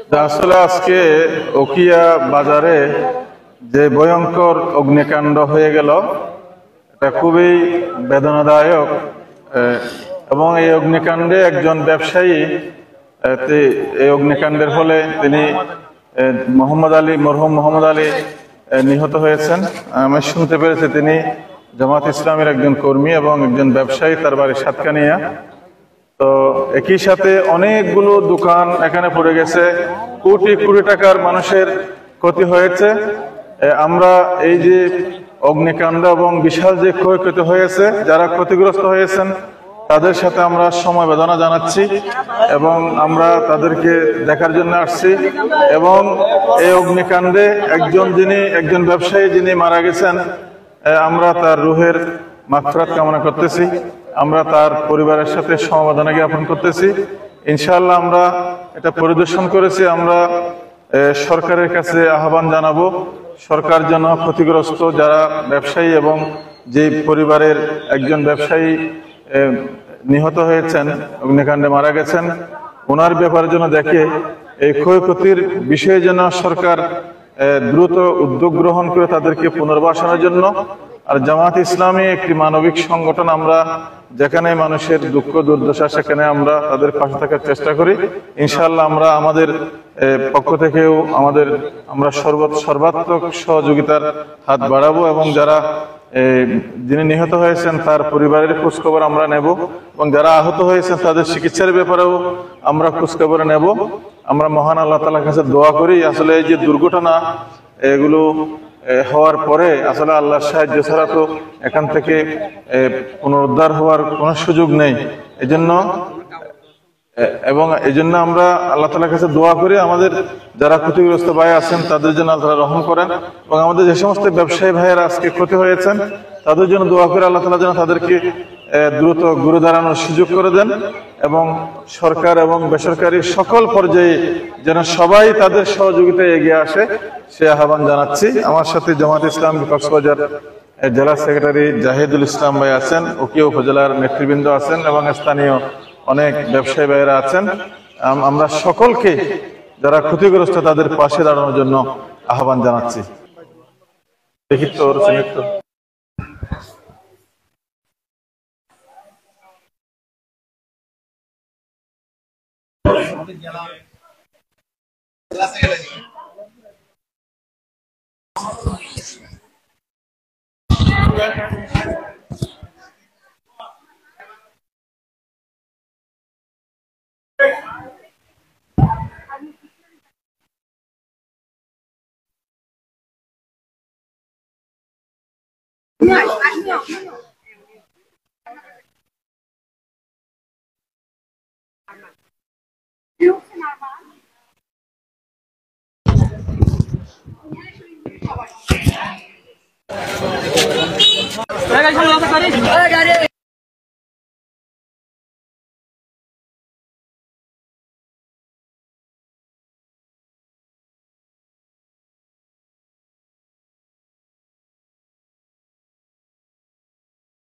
আসলে আজকে উখিয়া বাজারে যে ভয়ঙ্কর অগ্নিকাণ্ড হয়ে গেল, এটা খুবই বেদনাদায়ক। এবং এই অগ্নিকাণ্ডে একজন ব্যবসায়ী, এই অগ্নিকাণ্ডের ফলে তিনি মরহুম মোহাম্মদ আলী নিহত হয়েছেন। আমি শুনতে পেরেছি তিনি জামাত ইসলামের একজন কর্মী এবং একজন ব্যবসায়ী, তার বাড়ি সাতকানিয়া। তো একই সাথে অনেকগুলো দোকান এখানে পড়ে গেছে, কোটি কোটি টাকার মানুষের ক্ষতি হয়েছে। আমরা এই যে অগ্নিকাণ্ড এবং বিশাল যে ক্ষয়ক্ষতি হয়েছে, যারা ক্ষতিগ্রস্ত হয়েছেন তাদের সাথে আমরা সমবেদনা জানাচ্ছি এবং আমরা তাদেরকে দেখার জন্য আসছি। এবং এই অগ্নিকাণ্ডে একজন ব্যবসায়ী যিনি মারা গেছেন, আমরা তার রুহের মাগফিরাত কামনা করতেছি। আমরা তার পরিবারের সাথে সমবেদনা জ্ঞাপন করতেছি। ইনশাআল্লাহ আমরা এটা পরিদর্শন করেছি। আমরা সরকারের কাছে আহ্বান জানাবো, সরকার যেন ক্ষতিগ্রস্ত যারা ব্যবসায়ী এবং যে পরিবারের একজন ব্যবসায়ী নিহত হয়েছেন, অগ্নিকাণ্ডে মারা গেছেন, ওনার ব্যাপারে যেন দেখে এই ক্ষয়ক্ষতির বিষয়ে যেন সরকার দ্রুত উদ্যোগ গ্রহণ করে তাদেরকে পুনর্বাসনের জন্য। আর জামাত ইসলামী একটি মানবিক সংগঠন, আমরা যেখানে মানুষের দুঃখ দুর্দশা সেখানে আমরা তাদের পাশে থাকার চেষ্টা করি। ইনশাআল্লাহ আমরা আমাদের পক্ষ থেকেও আমরা সর্বাত্মক সহযোগিতার হাত বাড়াবো এবং যিনি নিহত হয়েছেন তার পরিবারের খোঁজখবর আমরা নেব এবং যারা আহত হয়েছেন তাদের চিকিৎসার ব্যাপারেও আমরা খোঁজখবর নেব। আমরা মহান আল্লাহ তাআলার কাছে দোয়া করি, আসলে এই যে দুর্ঘটনা এগুলো হওয়ার পরে আসলে আল্লাহর সাহায্য ছাড়া তো এখান থেকে পুনরুদ্ধার হওয়ার কোনো সুযোগ নেই। এই জন্য আমরা আল্লাহ তাআলার কাছে দোয়া করি আমাদের যারা ক্ষতিগ্রস্ত ভাই আছেন তাদের জন্য আল্লাহ তাআলা রহম করেন এবং আমাদের যে সমস্ত ব্যবসায়ী ভাইয়েরা আজকে ক্ষতি হয়েছেন তাদের জন্য দোয়া করে আল্লাহ তাআলা যেন তাদেরকে দ্রুত ঘুরে দাঁড়ানোর সুযোগ করে দেন এবং সরকার এবং বেসরকারি সকল পর্যায়ে যেন সবাই তাদের সহযোগিতায় এগিয়ে আসে, সে আহ্বান জানাচ্ছি। আমার সাথে জামাত ইসলাম কক্সবাজার জেলা সেক্রেটারি জাহিদুল ইসলাম ভাই আছেন, উখিয়া উপজেলার নেতৃবৃন্দ আছেন এবং স্থানীয় অনেক ব্যবসায়ী ভাইয়েরা আছেন। আমরা সকলকে যারা ক্ষতিগ্রস্ত তাদের পাশে দাঁড়ানোর জন্য আহ্বান জানাচ্ছি। দেখি তোর